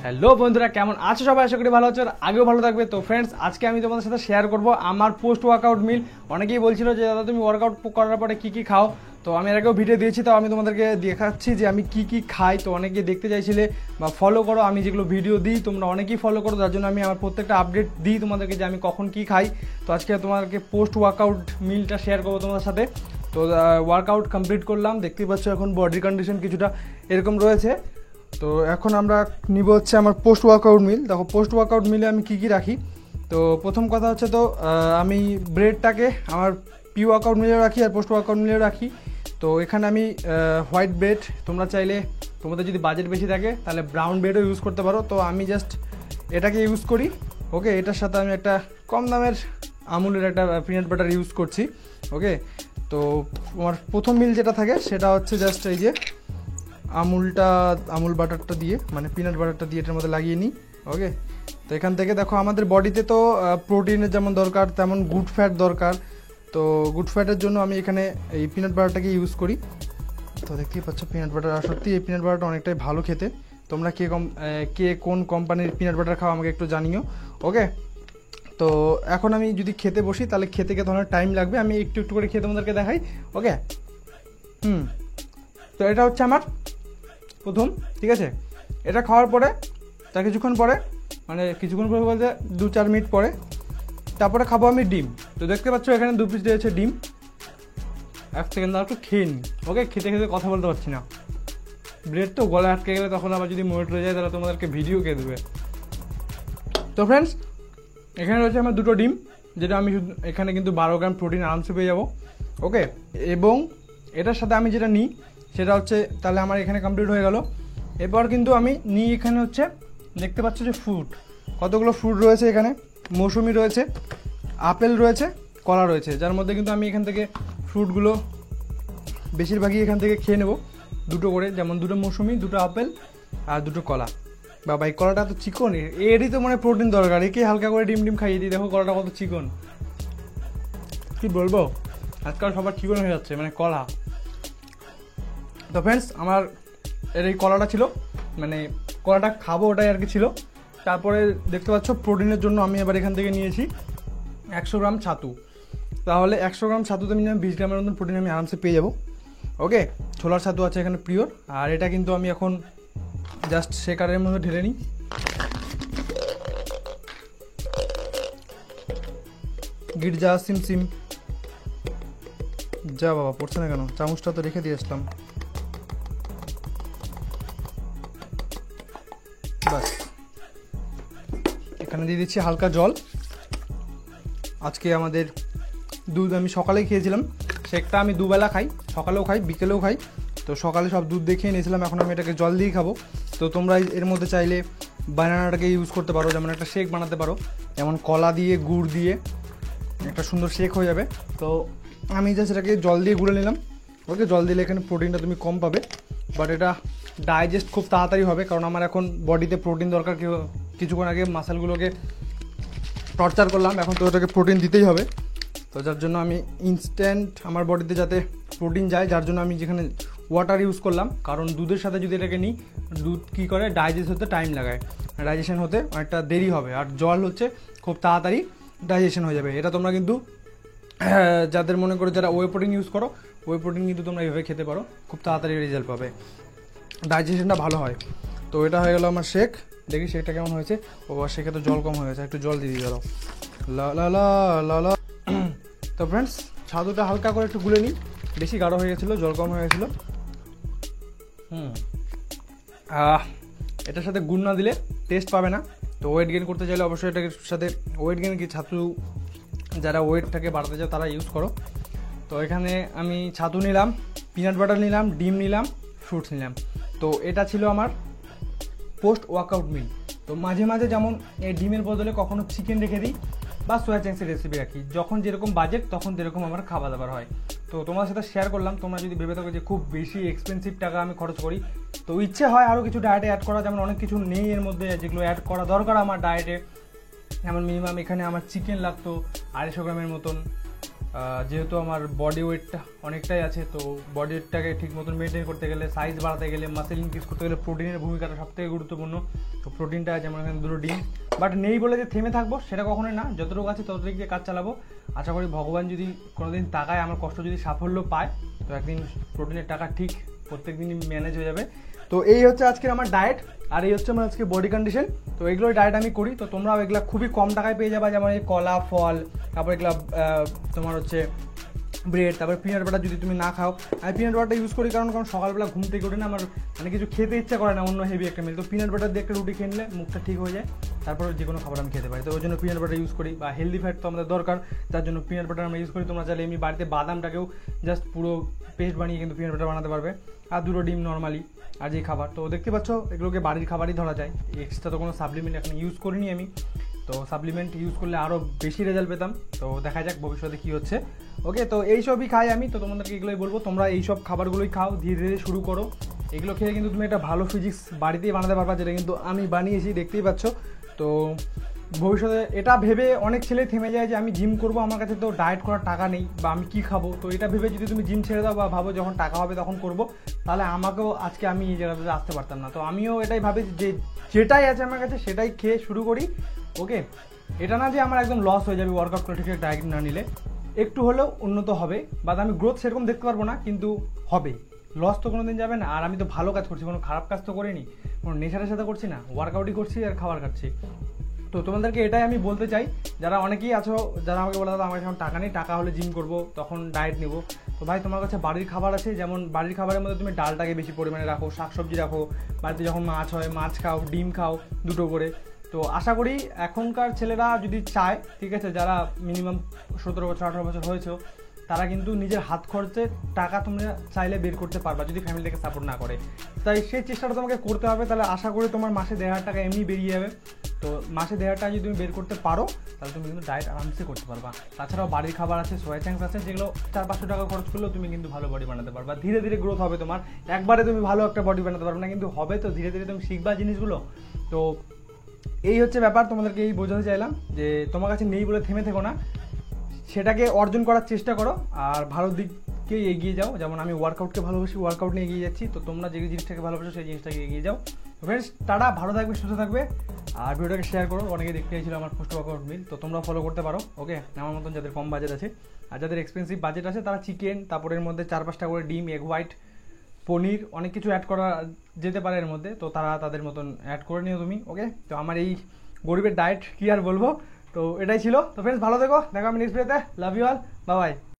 Hello বন্ধুরা, কেমন আছো সবাই? আশা করি ভালো আছো, আগেও ভালো থাকবে। তো ফ্রেন্ডস, আজকে আমি তোমাদের সাথে শেয়ার করব আমার পোস্ট ওয়ার্কআউট মিল। অনেকেই বলছিল যে দাদা তুমি ওয়ার্কআউট করার পরে কী কী খাও। তো আমি এর আগেও ভিডিও দিয়েছি, তো আমি তোমাদেরকে দেখাচ্ছি যে আমি কী কী খাই। তো অনেকেই দেখতে চাইছিলে বা ফলো করো, আমি যেগুলো ভিডিও দিই তোমরা অনেকেই ফলো করো, যার জন্য আমি আমার প্রত্যেকটা আপডেট দিই তোমাদেরকে যে আমি কখন কী খাই। তো আজকে তোমাদেরকে পোস্ট ওয়ার্কআউট মিলটা শেয়ার করবো তোমাদের সাথে। তো ওয়ার্কআউট কমপ্লিট করলাম, দেখতেই পাচ্ছ এখন বডির কন্ডিশন কিছুটা এরকম রয়েছে। তো এখন আমরা নিব হচ্ছে আমার পোস্ট ওয়ার্কআউট মিল। দেখো পোস্ট ওয়ার্কআউট মিলে আমি কী কী রাখি। তো প্রথম কথা হচ্ছে, তো আমি ব্রেডটাকে আমার প্রি ওয়ার্কআউট মিলেও রাখি আর পোস্ট ওয়ার্কআউট মিলেও রাখি। তো এখানে আমি হোয়াইট ব্রেড, তোমরা চাইলে তোমাদের যদি বাজেট বেশি থাকে তাহলে ব্রাউন ব্রেডও ইউজ করতে পারো। তো আমি জাস্ট এটাকে ইউজ করি। ওকে, এটার সাথে আমি একটা কম দামের আমুলের একটা পিনাট বাটার ইউজ করছি। ওকে, তো আমার প্রথম মিল যেটা থাকে সেটা হচ্ছে জাস্ট এই যে আমুল বাটারটা দিয়ে, মানে পিনাট বাটারটা দিয়ে এটার মধ্যে লাগিয়ে নিই। ওকে, তো এখান থেকে দেখো আমাদের বডিতে তো প্রোটিনের যেমন দরকার তেমন গুড ফ্যাট দরকার। তো গুড ফ্যাটের জন্য আমি এখানে এই পিনাট বাটারটাকে ইউজ করি। তো দেখতেই পাচ্ছ পিনাট বাটার, আর সত্যি এই পিনাট বাটারটা অনেকটাই ভালো খেতে। তোমরা কে কোন কোম্পানির পিনাট বাটার খাও আমাকে একটু জানিও। ওকে, তো এখন আমি যদি খেতে বসি তাহলে খেতে অনেক টাইম লাগবে, আমি একটু একটু করে খেয়ে তোমাদেরকে দেখাই। ওকে, তো এটা হচ্ছে আমার প্রথম, ঠিক আছে। এটা খাওয়ার পরে তার কিছুক্ষণ পরে, মানে কিছুক্ষণ পরে বলতে 2-4 মিনিট পরে তারপরে খাবো আমি ডিম। তো দেখতে পাচ্ছ এখানে 2 পিস দিয়েছে ডিম। এক সেকেন্ড একটু খেয়ে নিই। ওকে, খেতে খেতে কথা বলতে পারছি না, ব্রেড তো গলায় আটকে গেলে তখন আবার যদি মোট হয়ে যায় তাহলে তোমাদেরকে ভিডিও কে দেবে। তো ফ্রেন্ডস, এখানে রয়েছে আমার 2টো ডিম, যেটা আমি এখানে কিন্তু 12 গ্রাম প্রোটিন আরামসে পেয়ে যাবো। ওকে, এবং এটার সাথে আমি যেটা নিই সেটা হচ্ছে, তাহলে আমার এখানে কমপ্লিট হয়ে গেল। এরপর কিন্তু আমি নিই এখানে হচ্ছে, দেখতে পাচ্ছ যে ফ্রুট, কতগুলো ফ্রুট রয়েছে এখানে। মৌসুমি রয়েছে, আপেল রয়েছে, কলা রয়েছে, যার মধ্যে কিন্তু আমি এখান থেকে ফ্রুটগুলো বেশিরভাগই এখান থেকে খেয়ে নেবো 2টো করে, যেমন 2টো মৌসুমি, 2টো আপেল আর 2টো কলা। বাবা এই কলাটা তো চিকন, এরই তো মানে প্রোটিন দরকার, একে হালকা করে ডিম খাইয়ে দিই। দেখো কলাটা কত চিকন, কি বলবো, আজকাল সবার চিকন হয়ে যাচ্ছে মানে কলা। তো ফ্রেন্ডস, আমার এই কলাটা ছিল, মানে কলাটা খাবো ওটাই আর কি ছিল। তারপরে দেখতে পাচ্ছ প্রোটিনের জন্য আমি এবার এখান থেকে নিয়েছি 100 গ্রাম ছাতু। তাহলে 100 গ্রাম ছাতুতে মিনিমাম 20 গ্রামের মতন প্রোটিন আমি আরামসে পেয়ে যাবো। ওকে, ছোলার ছাতু আছে এখানে পিওর। আর এটা কিন্তু আমি এখন জাস্ট শেকারের মধ্যে ঢেলে নিই। গির্জা সিম যা বাবা, পড়ছে না কেন, চামচটা তো রেখে দিয়ে আসলাম। বাস, এখানে দিয়ে দিচ্ছি হালকা জল। আজকে আমাদের দুধ আমি সকালেই খেয়েছিলাম, শেকটা আমি দুবেলা খাই, সকালেও খাই বিকেলেও খাই। তো সকালে সব দুধ দিয়ে খেয়ে নিয়েছিলাম, এখন আমি এটাকে জল দিয়ে খাবো। তো তোমরা এর মধ্যে চাইলে বানানাটাকে ইউজ করতে পারো, যেমন একটা শেক বানাতে পারো, যেমন কলা দিয়ে গুড় দিয়ে একটা সুন্দর শেক হয়ে যাবে। তো আমি জাস্ট এটাকে জল দিয়ে গুলে নিলাম। ওকে, জল দিলে এখানে প্রোটিনটা তুমি কম পাবে, বাট এটা ডাইজেস্ট খুব তাড়াতাড়ি হবে, কারণ আমার এখন বডিতে প্রোটিন দরকার। কিছুক্ষণ আগে মাসেলগুলোকে টর্চার করলাম, এখন তো ওটাকে প্রোটিন দিতেই হবে। তো যার জন্য আমি ইনস্ট্যান্ট আমার বডিতে যাতে প্রোটিন যায়, যার জন্য আমি যেখানে ওয়াটার ইউজ করলাম, কারণ দুধের সাথে যদি এটাকে নিই, দুধ কী করে ডাইজেস্ট হতে টাইম লাগায়, ডাইজেশন হতে অনেকটা দেরি হবে। আর জল হচ্ছে খুব তাড়াতাড়ি ডাইজেশন হয়ে যাবে। এটা তোমরা কিন্তু যাদের মনে করো যারা ওয়ে প্রোটিন ইউজ করো, ওয়ে প্রোটিন কিন্তু তোমরা এইভাবে খেতে পারো, খুব তাড়াতাড়ি রেজাল্ট পাবে, ডাইজেশনটা ভালো হয়। তো এটা হয়ে গেল আমার শেক। দেখি শেকটা কেমন হয়েছে। ও শেকে তো জল কম হয়ে গেছে, একটু জল দিয়ে দাও। লা লা লা লা লা। তো ফ্রেন্ডস, ছাতুটা হালকা করে একটু গুলে নিই, বেশি গাঢ় হয়ে গেছিলো, জল কম হয়ে গেছিলো। এটার সাথে গুড় না দিলে টেস্ট পাবে না। তো ওয়েট গেইন করতে চাইলে অবশ্যই এটার সাথে ওয়েট গেইন কি ছাতু, যারা ওয়েটটাকে বাড়াতে চাও তারা ইউজ করো। তো এখানে আমি ছাতু নিলাম, পিনাট বাটার নিলাম, ডিম নিলাম, ফ্রুটস নিলাম। তো এটা ছিল আমার পোস্ট ওয়ার্কআউট মিল। তো মাঝে মাঝে যেমন এই ডিমের বদলে কখনো চিকেন রেখে দিই বা সোয়া চাংসের রেসিপি রাখি, যখন যেরকম বাজেট তখন যেরকম আমার খাবার দাবার হয়। তো তোমার সাথে শেয়ার করলাম। তোমরা যদি ভেবে থাকো যে খুব বেশি এক্সপেন্সিভ টাকা আমি খরচ করি, তো ইচ্ছে হয় আরও কিছু ডায়েটে অ্যাড করা, যেমন অনেক কিছু নেই এর মধ্যে যেগুলো অ্যাড করা দরকার আমার ডায়েটে। যেমন মিনিমাম এখানে আমার চিকেন লাগতো 250 গ্রামের মতন, যেহেতু আমার বডি ওয়েটটা অনেকটাই আছে, তো বডি ওয়েটটাকে ঠিক মতন মেনটেন করতে গেলে, সাইজ বাড়াতে গেলে, মাসেল ইনক্রিজ করতে গেলে প্রোটিনের ভূমিকাটা সবথেকে গুরুত্বপূর্ণ। তো প্রোটিনটা যেমন এখানে 2টো ডিম, বাট নেই বলে যে থেমে থাকবো সেটা কখনোই না, যতটুকু আছে ততটুকু দিয়ে কাজ চালাবো। আশা করি ভগবান যদি কোনোদিন তাকায়, আমার কষ্ট যদি সাফল্য পায়, তো একদিন প্রোটিনের টাকা ঠিক প্রত্যেক দিনই ম্যানেজ হয়ে যাবে। তো এই হচ্ছে আজকের আমার ডায়েট, আর এই হচ্ছে আমার আজকে বডি কন্ডিশন। তো এগুলোই ডায়েট আমি করি, তো তোমরাও এগুলো খুবই কম টাকায় পেয়ে যাবে, যেমন এই কলা, ফল, তারপর এগুলো তোমার হচ্ছে ব্রেড, তারপর পিনাট বাটার যদি তুমি না খাও। আমি পিনাট বাটারটা ইউজ করি কারণ সকালবেলা ঘুম থেকে উঠে না আমার মানে কিছু খেতে ইচ্ছা করে না অন্য হেভি একটা মিল, তো পিনাট বাটার দিয়ে একটা রুটি খেয়ে নিলে মুখটা ঠিক হয়ে যায়, তারপর যে কোনো খাবার আমি খেতে পারি। তো ওই জন্য পিনাট বাটার ইউজ করি, বা হেলদি ফ্যাট তো আমাদের দরকার, তার জন্য পিনাট বাটার আমরা ইউজ করি। তোমরা চাইলে এমনি বাড়িতে বাদামটাকেও জাস্ট পুরো পেস্ট বানিয়ে কিন্তু পিনাট বাটার বানাতে পারবে। আর 2টো ডিম নর্মালি, আর যে খাবার তো দেখতে পাচ্ছ এগুলোকে বাড়ির খাবারই ধরা যায়, এক্সট্রা তো কোনো সাপ্লিমেন্ট এখন ইউজ করিনি আমি। তো সাপ্লিমেন্ট ইউজ করলে আরও বেশি রেজাল্ট পেতাম, তো দেখা যাক ভবিষ্যতে কী হচ্ছে। ওকে, তো এইসবই খাই আমি, তো তোমাদেরকে এগুলোই বলবো, তোমরা এইসব খাবারগুলোই খাও, ধীরে ধীরে শুরু করো। এগুলো খেয়ে কিন্তু তুমি একটা ভালো ফিজিক্স বাড়িতেই বানাতে পারবা, যেটা কিন্তু আমি বানিয়েছি, দেখতেই পাচ্ছ। তো ভবিষ্যতে এটা ভেবে অনেক ছেলে থেমে যায় যে আমি জিম করবো, আমার কাছে তো ডায়েট করার টাকা নেই, বা আমি কি খাবো। তো এটা ভেবে যদি তুমি জিম ছেড়ে দাও বা ভাবো যখন টাকা হবে তখন করবো, তাহলে আমাকেও আজকে আমি এই জায়গাটাতে আসতে পারতাম না। তো আমিও এটাই ভাবি যে যেটাই আছে আমার কাছে সেটাই খেয়ে শুরু করি। ওকে, এটা না যে আমার একদম লস হয়ে যাবে ওয়ার্কআউট করে ঠিকঠাক ডায়েট না নিলে, একটু হলেও উন্নত হবে, বা আমি গ্রোথ সেরকম দেখতে পারবো না, কিন্তু হবে, লস তো কোনো দিন যাবে না। আর আমি তো ভালো কাজ করছি, কোনো খারাপ কাজ তো করিনি, কোনো নেশারের সাথে করছি না, ওয়ার্কআউটই করছি আর খাবার খাচ্ছি। তো তোমাদেরকে এটাই আমি বলতে চাই, যারা অনেকেই আছো যারা আমাকে বলে দাদা আমার এখন টাকা নেই, টাকা হলে জিম করবো, তখন ডায়েট নেবো। তো ভাই তোমার কাছে বাড়ির খাবার আছে, যেমন বাড়ির খাবারের মধ্যে তুমি ডালটাকে বেশি পরিমাণে রাখো, শাকসবজি রাখো, বাড়িতে যখন মাছ হয় মাছ খাও, ডিম খাও 2টো করে। তো আশা করি এখনকার ছেলেরা যদি চায়, ঠিক আছে, যারা মিনিমাম 17 বছর 18 বছর হয়েছে, তারা কিন্তু নিজের হাত খরচে টাকা তোমরা চাইলে বের করতে পারবা, যদি ফ্যামিলি থেকে সাপোর্ট না করে। তাই সেই চেষ্টাটা তোমাকে করতে হবে, তাহলে আশা করি তোমার মাসে 1,500 টাকা এমনি বেরিয়ে যাবে। তো মাসে 1,500 টাকা যদি তুমি বের করতে পারো, তাহলে তুমি কিন্তু ডায়েট আরামসে করতে পারবা। তাছাড়াও বাড়ির খাবার আছে, সোয়া চাংস আছে, যেগুলো 400-500 টাকা খরচ করলেও তুমি কিন্তু ভালো বডি বানাতে পারবা। ধীরে ধীরে গ্রোথ হবে তোমার, একবারে তুমি ভালো একটা বডি বানাতে পারবে না, কিন্তু হবে তো ধীরে ধীরে, তুমি শিখবা জিনিসগুলো। তো এই হচ্ছে ব্যাপার, তোমাদেরকে এই বোঝাতে চাইলাম যে তোমার কাছে নেই বলে থেমে থেকো না, সেটাকে অর্জন করার চেষ্টা করো, আর ভালো দিককে এগিয়ে যাও। যেমন আমি ওয়ার্কআউটকে ভালোবাসি, ওয়ার্কআউট নিয়ে এগিয়ে যাচ্ছি, তো তোমরা যে জিনিসটাকে ভালোবাসো সেই জিনিসটাকে এগিয়ে যাও। ফ্রেন্ডস, তারা ভালো থাকবে, সুস্থ থাকবে, আর ভিডিওটাকে শেয়ার করো। অনেকে দেখতে চাইছিল আমার পোস্ট ওয়ার্কআউট মিল, তো তোমরা ফলো করতে পারো। ওকে, আমার মতন যাদের কম বাজেট আছে, আর যাদের এক্সপেন্সিভ বাজেট আছে, তারা চিকেন, তারপরের মধ্যে 4-5টা করে ডিম, এগ হোয়াইট, পনির, অনেক কিছু অ্যাড করা যেতে পারে এর মধ্যে, তো তারা তাদের মতন অ্যাড করে নিও তুমি। ওকে, তো আমার এই গরিবের ডায়েট কি আর বলবো, তো এটাই ছিল। তো ফ্রেন্ডস, ভালো থেকো, দেখো আমি নেক্সট ভিডিওতে। Love you all, bye by.